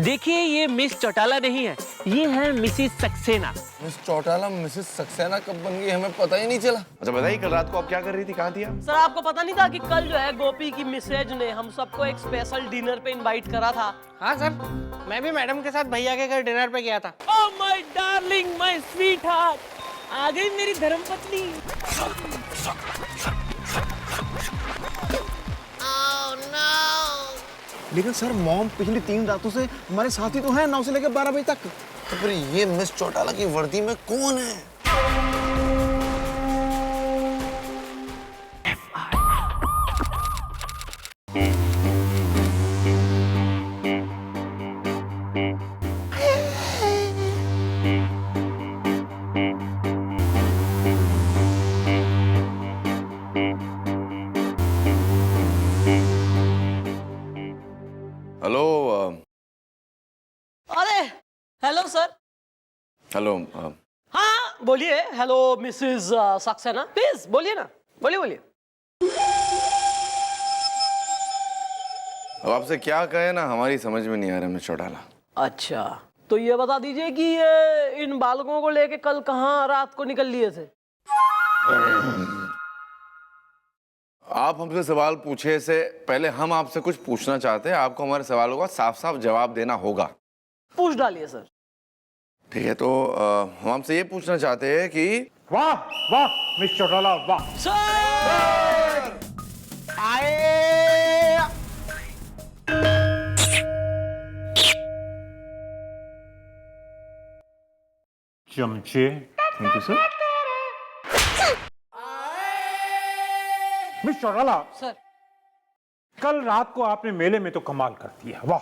देखिए ये मिस चौटाला नहीं है, ये है Mrs Saxena. Miss Chautala Mrs Saxena कब बन गई हमें पता ही नहीं चला। अच्छा बताइए, कल रात को आप क्या कर रही थी, कहाँ थी आप? सर आपको पता नहीं था कि कल जो है गोपी की मिसेज ने हम सबको एक स्पेशल डिनर पे इनवाइट करा था? हाँ सर, मैं भी मैडम के साथ भैया के घर डिनर पे गया था। Oh my darling, my sweetheart, आ गई मेरी धर्मपत्नी। लेकिन सर मॉम पिछली 3 रातों से हमारे साथ ही तो हैं, 9 से लेकर 12 बजे तक। तो फिर ये मिस चौटाला की वर्दी में कौन है? हेलो अरे हेलो सर। हेलो हाँ बोलिए। हेलो मिसेस सक्सेना, प्लीज बोलिए ना, बोलिए बोलिए। अब आपसे क्या कहे ना, हमारी समझ में नहीं आ रहा मिस चौटाला। अच्छा तो ये बता दीजिए कि ये इन बालकों को लेके कल कहाँ रात को निकल लिए थे? आप हमसे सवाल पूछे से पहले हम आपसे कुछ पूछना चाहते हैं, आपको हमारे सवालों का साफ साफ जवाब देना होगा। पूछ डालिए सर। ठीक है, तो हम आपसे ये पूछना चाहते हैं कि वाह वाह मिस चौटाला वाह। सर आए चमचे, thank you sir. Miss Chautala, sir कल रात को आपने मेले में तो कमाल कर दिया, वाह।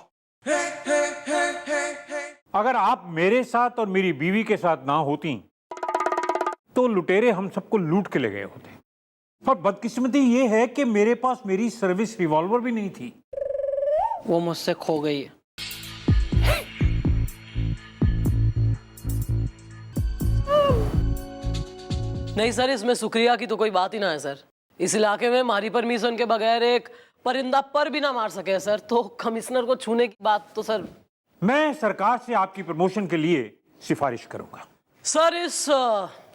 अगर आप मेरे साथ और मेरी बीवी के साथ ना होती तो लुटेरे हम सबको लूट के ले गए होते। और बदकिस्मती ये है कि मेरे पास मेरी सर्विस रिवॉल्वर भी नहीं थी। वो मुझसे खो गई है। नहीं सर, इसमें शुक्रिया की तो कोई बात ही ना है सर। इस इलाके में हमारी परमिशन के बगैर एक परिंदा पर भी ना मार सके सर, तो कमिश्नर को छूने की बात तो सर। मैं सरकार से आपकी प्रमोशन के लिए सिफारिश करूंगा। सर इस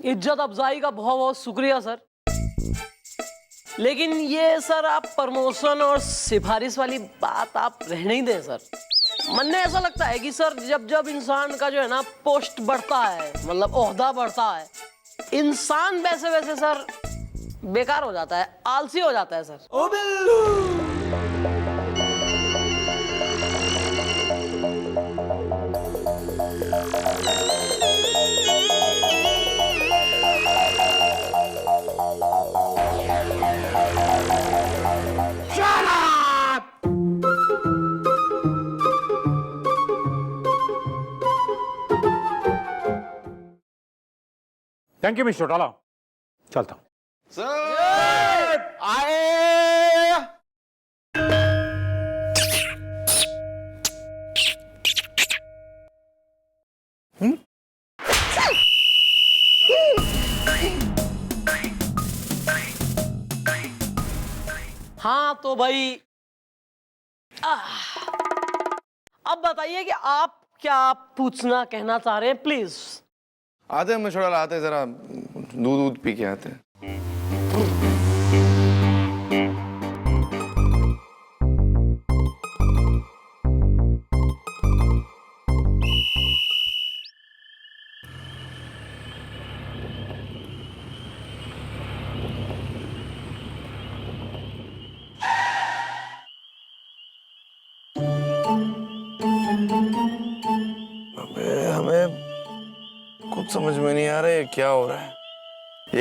इज्जत अफजाई का बहुत बहुत शुक्रिया सर, लेकिन ये सर आप प्रमोशन और सिफारिश वाली बात आप रहने ही दें सर। मन में ऐसा लगता है कि सर जब जब इंसान का जो है ना पोस्ट बढ़ता है, मतलब ओहदा बढ़ता है, इंसान वैसे वैसे सर बेकार हो जाता है, आलसी हो जाता है सर। ओ Billu. Thank you miss Chautala, चलता हूं। आए हाँ तो भाई अब बताइए कि आप क्या पूछना कहना चाह रहे हैं, प्लीज। आते हैं मिस चौटाला, आते हैं, जरा दूध पी के आते हैं। हमें कुछ समझ में नहीं आ रहा है क्या हो रहा है।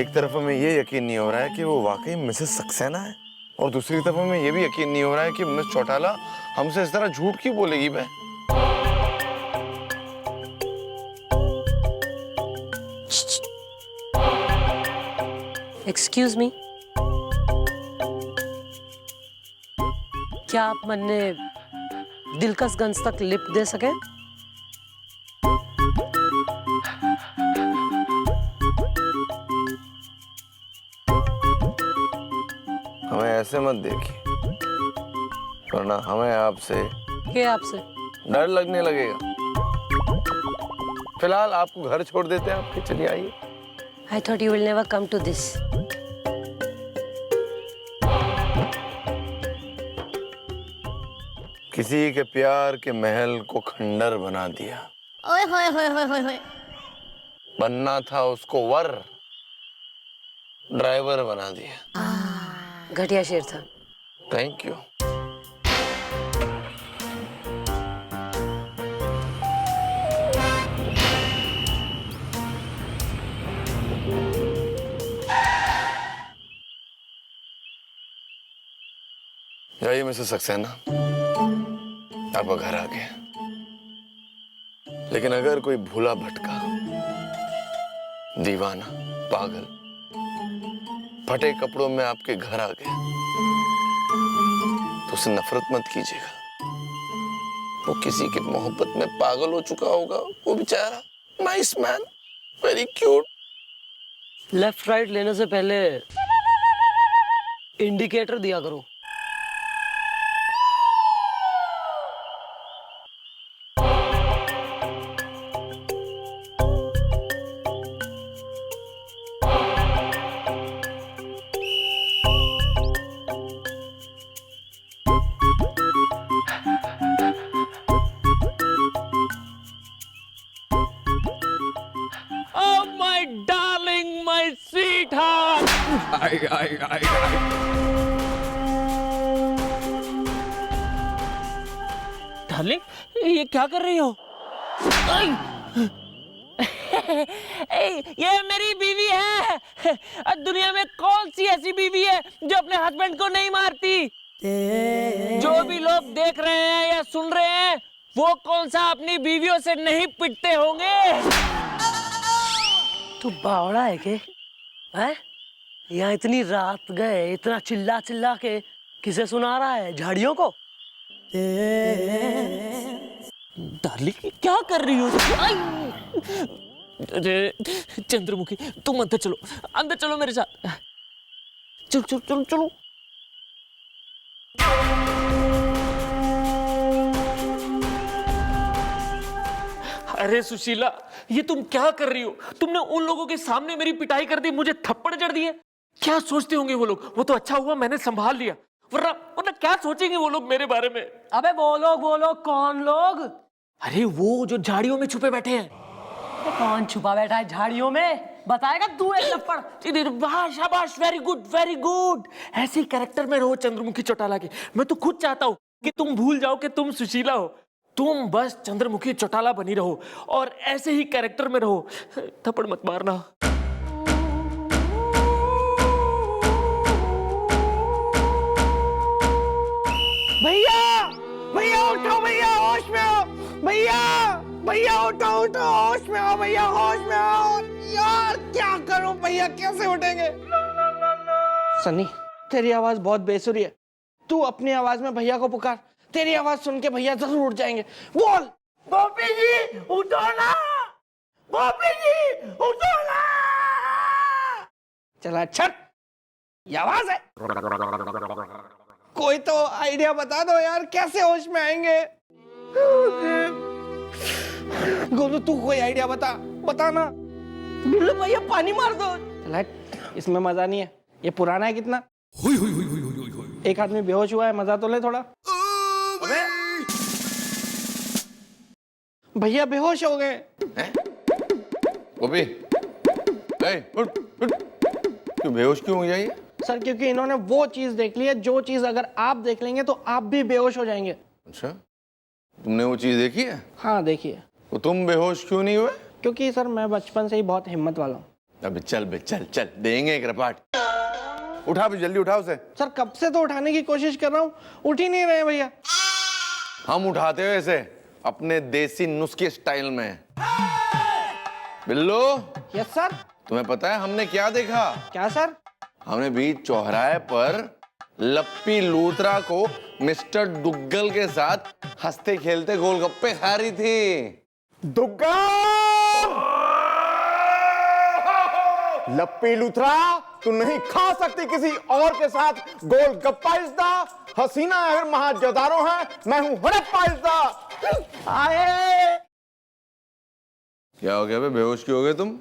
एक तरफ हमें ये यकीन नहीं हो रहा है कि वो वाकई मिसेस सक्सेना है, और दूसरी तरफ हमें ये भी यकीन नहीं हो रहा है कि मिस चौटाला हमसे इस तरह झूठ क्यों बोलेगी। मैं एक्सक्यूज मी, क्या आप मन्ने दिलकश तक लिप दे सके? हमें ऐसे मत देखिए, वरना हमें आपसे क्या आपसे? डर लगने लगेगा। फिलहाल आपको घर छोड़ देते हैं आपके, चलिए आइए। I thought you will never come to this. किसी के प्यार के महल को खंडर बना दिया। ओए होए होए होए होए होए। बनना था उसको वर, ड्राइवर बना दिया। घटिया शेर था। Thank you. जाइए मिसेस सक्सेना, आपका घर आ गया। लेकिन अगर कोई भूला भटका, दीवाना, पागल, फटे कपड़ों में आपके घर आ गया तो उसे नफरत मत कीजिएगा। वो किसी की मोहब्बत में पागल हो चुका होगा, वो बेचारा। Nice man, very cute. Left right लेने से पहले इंडिकेटर दिया करो। डार्लिंग, ये क्या कर रही हो? ये मेरी बीवी है। दुनिया में कौन सी ऐसी बीवी है जो अपने हस्बैंड को नहीं मारती? जो भी लोग देख रहे हैं या सुन रहे हैं, वो कौन सा अपनी बीवियों से नहीं पिटते होंगे? तू बावड़ा है के? हैं? यहाँ इतनी रात गए, इतना चिल्ला चिल्ला के किसे सुना रहा है? झाड़ियों को? डार्लिंग, क्या कर रही हो? अरे चंद्रमुखी, तुम अंदर चलो मेरे साथ। चलो चलो चलो चलो। अरे सुशीला, ये तुम क्या कर रही हो? तुमने उन लोगों के सामने मेरी पिटाई कर दी, मुझे थप्पड़ जड़ दिए। क्या सोचते होंगे वो लोग? वो तो अच्छा हुआ मैंने संभाल लिया, वरना क्या सोचेंगे वो लोग मेरे बारे में? अबे बोलो बोलो, कौन लोग? अरे वो जो झाड़ियों में छुपे बैठे हैं। कौन छुपा बैठा है झाड़ियों में? बताएगा तू एक थप्पड़? वाह, शाबाश, वेरी गुड वेरी गुड। ऐसे ही कैरेक्टर में रहो चंद्रमुखी चौटाला के। मैं तो खुद चाहता हूँ कि तुम भूल जाओ कि तुम सुशीला हो। तुम बस चंद्रमुखी चौटाला बनी रहो और ऐसे ही कैरेक्टर में रहो। थप्पड़ मत मारना। भैया भैया उठो, भैया होश में आओ। भैया भैया उठो उठो, होश में आओ भैया, होश में आओ। यार क्या करूं भैया, कैसे उठेंगे? सनी, तेरी आवाज बहुत बेसुरी है। तू अपनी आवाज में भैया को पुकार, तेरी आवाज सुन के भैया जरूर उठ जाएंगे। बोल, गोपी जी उठो ना, गोपी जी उठो ना। चला छट, ये आवाज है। कोई तो आइडिया बता दो यार, कैसे होश में आएंगे? गोलू, तू कोई आइडिया बता ना। बिल्लू भैया पानी मार दो। चला, इसमें मजा नहीं है, ये पुराना है कितना। एक आदमी बेहोश हुआ है, मजा तो ले थोड़ा। भैया बेहोश हो गए। गोपी, उठ उठ। क्यों बेहोश क्यों हो जाइए? सर क्योंकि इन्होंने वो चीज देख ली है जो चीज अगर आप देख लेंगे तो आप भी बेहोश हो जाएंगे। अच्छा, तुमने वो चीज देखी है? हाँ देखिए। तो तुम बेहोश क्यों नहीं हुए? क्योंकि सर मैं बचपन से ही बहुत हिम्मत वाला हूँ। अबे चल बे, चल चल, देंगे एक रपाट। उठा भी, जल्दी उठा उसे। सर कब से तो उठाने की कोशिश कर रहा हूँ, उठ ही नहीं रहे भैया। हम उठाते हो ऐसे, अपने देसी नुस्खे स्टाइल में। Billu, yes sir. तुम्हें पता है हमने क्या देखा? क्या सर? हमने बीच चौराहे पर लप्पी लूथरा को मिस्टर दुग्गल के साथ हंसते खेलते गोलगप्पे खा रही थी। दुग्गल! लप्पी लूथरा, तू नहीं खा सकती किसी और के साथ गोलगप्पा। इज्दा हसीना अगर महाजदारों है, मैं हूं हड़प्पा। इज्दा आए। क्या हो गया बे, बेहोश क्यों हो गए तुम?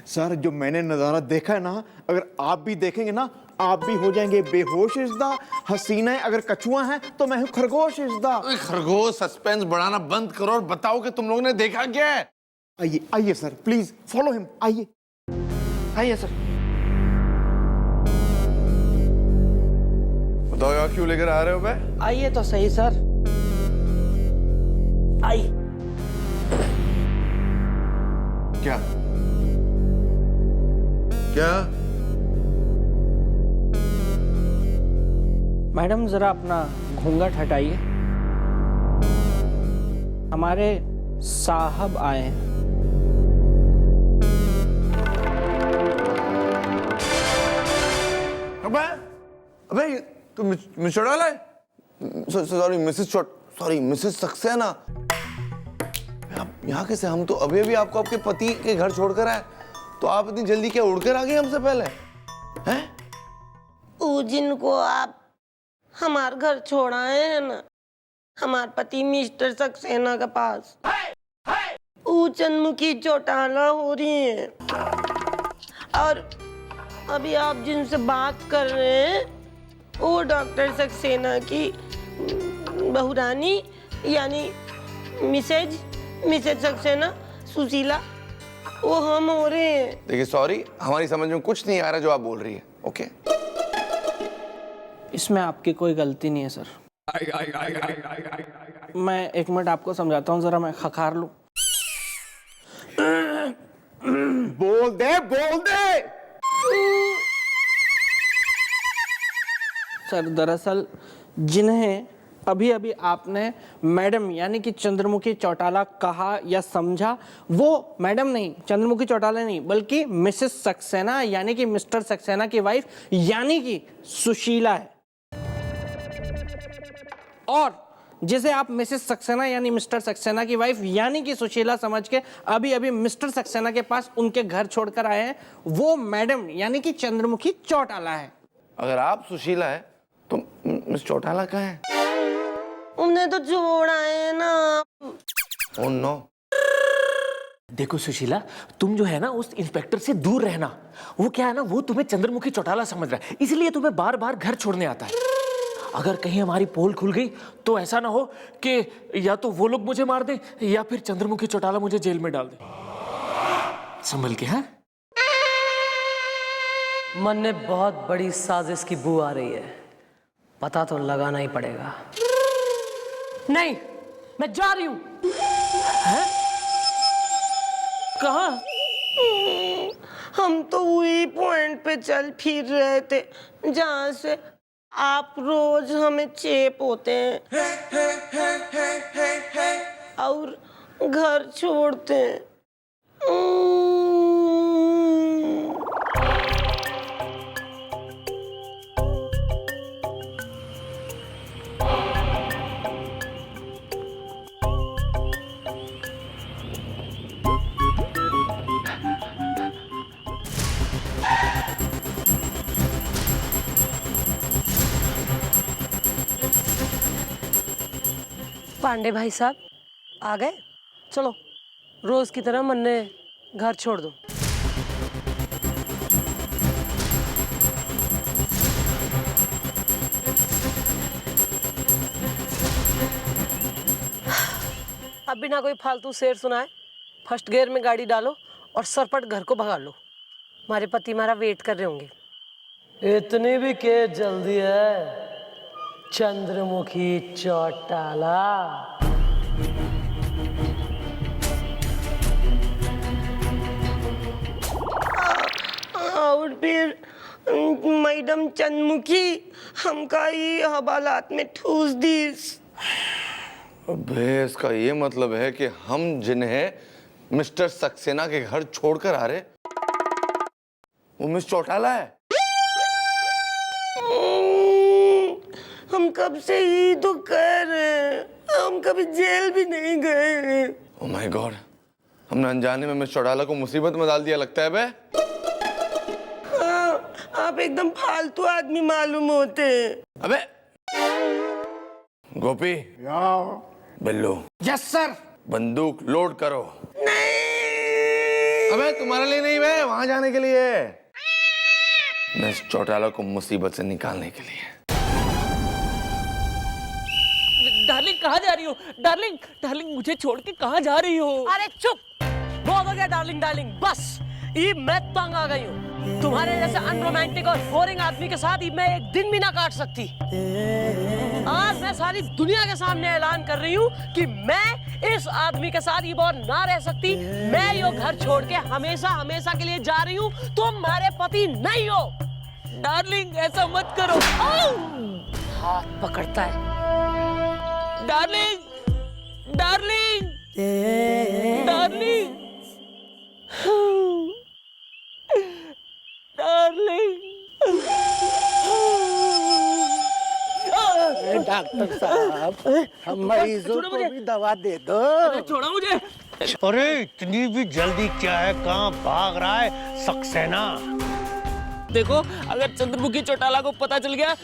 सर जो मैंने नजारा देखा है ना, अगर आप भी देखेंगे ना आप भी हो जाएंगे बेहोश। इज़दा हसीना है, अगर कछुआ है तो मैं हूँ खरगोश। इज़दा ओए खरगोश, सस्पेंस बढ़ाना बंद करो और बताओ कि तुम लोगों ने देखा क्या है। आइए आइए सर, प्लीज फॉलो हिम। आइए आइए सर। बताओ यहाँ क्यों लेकर आ रहे हो बे? आइए तो सही सर। आइए। क्या क्या? मैडम जरा अपना घूंघट हटाइए, हमारे साहब आए हैं। अबे अबे तुम मिस चौटाला है? Sorry Mrs Saxena. आप यहाँ कैसे? हम तो अभी अभी आपको आपके पति के घर छोड़कर आए, तो आप इतनी जल्दी क्या उड़कर आ गए हमसे पहले? हैं? ऊ जिनको आप हमार घर छोड़ाए हैं ना, हमार पति मिस्टर सक्सेना के पास, ऊ चंद्रमुखी चौटाला हो रही है। और अभी आप जिनसे बात कर रहे हैं वो डॉक्टर सक्सेना की बहुरानी यानी मिसेज सक्सेना सुशीला, वो हम हो रहे हैं। देखिए सॉरी, हमारी समझ में कुछ नहीं आ रहा जो आप बोल रही है। ओके इसमें आपकी कोई गलती नहीं है सर। मैं एक मिनट आपको समझाता हूँ, जरा मैं खखार लूं। बोल दे। सर दरअसल जिन्हें अभी अभी आपने मैडम यानी कि चंद्रमुखी चौटाला कहा या समझा, वो मैडम नहीं, चंद्रमुखी चौटाला नहीं, बल्कि मिसेस सक्सेना यानी कि मिस्टर सक्सेना की वाइफ यानी कि सुशीला है। और जिसे आप मिसेस सक्सेना यानी मिस्टर सक्सेना की वाइफ यानी कि सुशीला समझ के अभी अभी मिस्टर सक्सेना के पास उनके घर छोड़कर आए हैं, वो मैडम यानी कि चंद्रमुखी चौटाला है। अगर आप सुशीला है तो मिस चौटाला कहाँ है? उन्हें तो जोड़ा है ना। Oh no. देखो सुशीला, तुम जो है ना उस इंस्पेक्टर से दूर रहना। वो क्या है ना, वो तुम्हें चंद्रमुखी चौटाला समझ रहा है, इसलिए तुम्हें बार बार घर छोड़ने आता है। अगर कहीं हमारी पोल खुल गई तो ऐसा ना हो कि या तो वो लोग मुझे मार दें या फिर चंद्रमुखी चौटाला मुझे जेल में डाल दे। संभल के। हाँ, मन में बहुत बड़ी साजिश की बू आ रही है, पता तो लगाना ही पड़ेगा। नहीं, मैं जा रही हूं। कहाँ? हम तो वही पॉइंट पे चल फिर रहे थे जहां से आप रोज हमें चेप होते हैं और घर छोड़ते हैं। पांडे भाई साहब आ गए? चलो रोज की तरह मन ने घर छोड़ दो। अब बिना कोई फालतू शेर सुनाए फर्स्ट गियर में गाड़ी डालो और सरपट घर को भगा लो। हमारे पति हमारा वेट कर रहे होंगे। इतनी भी के जल्दी है चंद्रमुखी चौटाला? और फिर मैडम चंद्रमुखी हमका ये हवालात में ठूस दी। अबे इसका ये मतलब है कि हम जिन्हें मिस्टर सक्सेना के घर छोड़कर आ रहे वो मिस चौटाला है। हम कब से ही तो कह रहे हैं, हम कभी जेल भी नहीं गए। ओह माय गॉड, हमने अनजाने में मिस चौटाला को मुसीबत में डाल दिया लगता है बे। हाँ, आप एकदम फालतू आदमी मालूम होते हैं। अबे गोपी, बिल्लू यस सर। बंदूक लोड करो। नहीं। अबे तुम्हारे लिए नहीं बे, वहां जाने के लिए। मिस चौटाला को मुसीबत से निकालने के लिए। डार्लिंग कहाँ जा रही हो? डार्लिंग डार्लिंग मुझे छोड़ के कहाँ जा रही हो? अरे चुप, बहुत हो गया डार्लिंग डार्लिंग, बस ये मैं तंग आ गई हूँ। तुम्हारे जैसे अनरोमांटिक और बोरिंग आदमी के साथ मैं एक दिन भी ना काट सकती। आज मैं सारी दुनिया के सामने ऐलान कर रही हूँ कि मैं इस आदमी के साथ ये बहुत ना रह सकती। मैं ये घर छोड़ के हमेशा हमेशा के लिए जा रही हूँ। तुम हमारे पति नहीं हो। डार्लिंग ऐसा मत करो। हाथ पकड़ता है। Darling darling darling darling. Doctor साहब, हम मरीजों छोड़ो को मुझे। भी दवा दे दो। अरे छोड़ो मुझे। अरे इतनी भी जल्दी क्या है, कहाँ भाग रहा है सक्सेना? देखो अगर चंद्रमुखी चौटाला को पता चल गया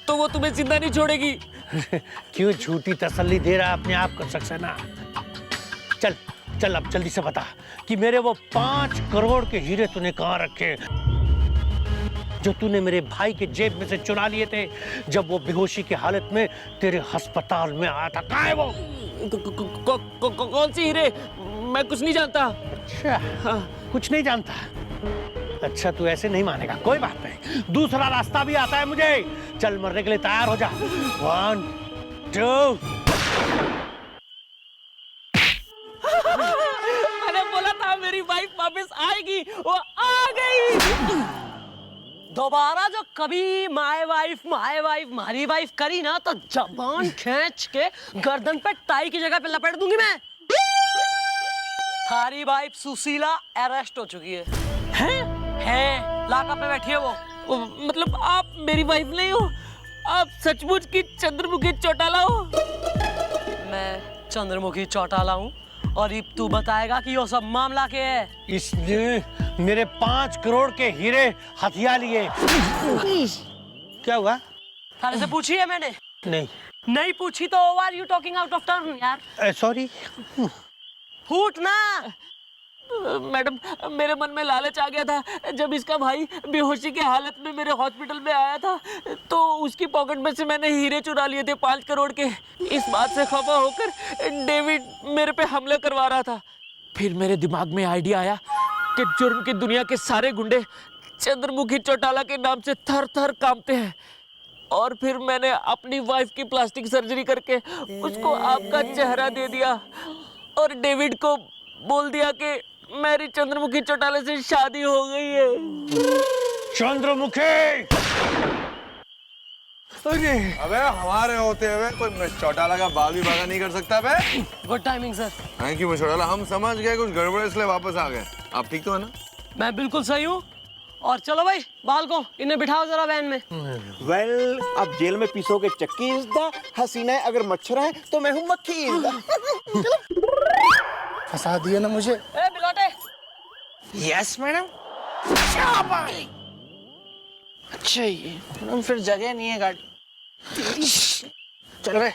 तो वो तुम्हें जिंदा नहीं छोड़ेगी। क्यों झूठी तसल्ली दे रहा है अपने आप को सक्सेना? चल चल अब जल्दी से बता कि मेरे वो 5 करोड़ के हीरे तूने कहाँ रखे जो तूने मेरे भाई के जेब में से चुरा लिए थे जब वो बेहोशी की हालत में तेरे अस्पताल में आया था। कहाँ है वो? कौन सी हीरे? मैं कुछ नहीं जानता। अच्छा कुछ नहीं जानता? अच्छा तू ऐसे नहीं मानेगा, कोई बात नहीं, दूसरा रास्ता भी आता है मुझे। चल मरने के लिए तैयार हो जा। 1 2। मैंने बोला था मेरी वाइफ वापस आएगी, वो आ गई। दोबारा जो कभी माय वाइफ मारी वाइफ करी ना तो जबान खींच के गर्दन पे टाई की जगह पे लपेट दूंगी मैं। थारी वाइफ सुशीला अरेस्ट हो चुकी है। है लाकअप में बैठी है वो। मतलब आप मेरी वाइफ नहीं हो? आप सचमुच की चंद्रमुखी चौटाला हो? मैं चंद्रमुखी चौटाला हूँ और ये तू बताएगा कि ये सब मामला क्या है। इसने मेरे 5 करोड़ के हीरे हथिया लिए। क्या हुआ? थाने से पूछी है मैंने? नहीं पूछी तो are you talking out of turn यार? सॉरी। फूट ना। मैडम मेरे मन में लालच आ गया था जब इसका भाई बेहोशी की हालत में मेरे हॉस्पिटल में आया था तो उसकी पॉकेट में से मैंने हीरे चुरा लिए थे 5 करोड़ के। इस बात से खफा होकर डेविड मेरे पे हमला करवा रहा था। फिर मेरे दिमाग में आइडिया आया कि जुर्म की दुनिया के सारे गुंडे चंद्रमुखी चौटाला के नाम से थर थर कांपते हैं। और फिर मैंने अपनी वाइफ की प्लास्टिक सर्जरी करके उसको आपका चेहरा दे दिया और डेविड को बोल दिया कि मेरी चंद्रमुखी चौटाले से शादी हो गई है। चंद्रमुखी! अबे हमारे होते हुए कोई मिस चौटाला का बाल भी भागा नहीं कर सकता बे। Good timing sir. Thank you miss Chautala, हम समझ गए कुछ गड़बड़ है इसलिए वापस आ गए। आप ठीक तो है ना? मैं बिल्कुल सही हूँ। और चलो भाई बाल को इन्हें बिठाओ जरा वैन में। वेल अब जेल में पीसोगे चक्की इज द हसीना, अगर मच्छर है तो मैं हूँ मक्खी इज द। फंसा दिया ना मुझे। ए बिलोटे। Yes madam. अच्छा ये मैडम फिर जगह नहीं है गाड़ी। चल रहे।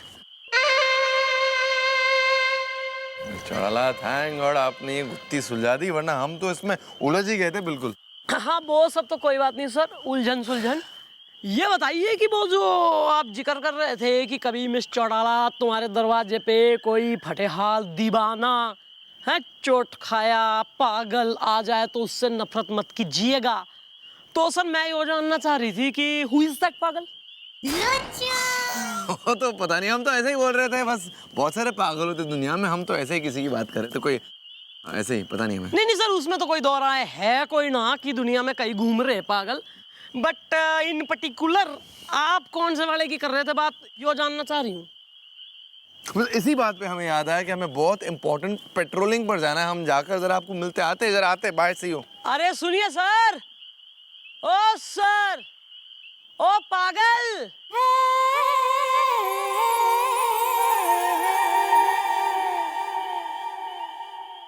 चौटाला थैंक गॉड आपने ये गुत्थी सुलझा दी, वरना हम तो इसमें उलझ ही गए थे बिल्कुल। हाँ वो सब तो कोई बात नहीं सर, उलझन सुलझन। ये बताइए कि वो जो आप जिक्र कर रहे थे कि कभी मिस चौटाला तुम्हारे दरवाजे पे कोई फटेहाल दीवाना है चोट खाया पागल आ जाए तो उससे नफरत मत कीजिएगा। तो सर मैं ये जानना चाह रही थी कि हु इज दैट पागल? वो तो पता नहीं, हम तो ऐसे ही बोल रहे थे बस। बहुत सारे पागल होते दुनिया में, हम तो ऐसे ही किसी की बात कर रहे थे, कोई ऐसे ही पता नहीं हमें। नहीं सर उसमें तो कोई दो राय है कोई ना कि दुनिया में कई घूम रहे पागल, बट इन पर्टिकुलर आप कौन से वाले की कर रहे थे बात, यो जानना चाह रही हूँ। बस इसी बात पे हमें याद आया कि हमें बहुत इंपॉर्टेंट पेट्रोलिंग पर जाना है। हम जाकर जरा आपको मिलते आते बाहर से ही हो। अरे सुनिए सर, ओ पागल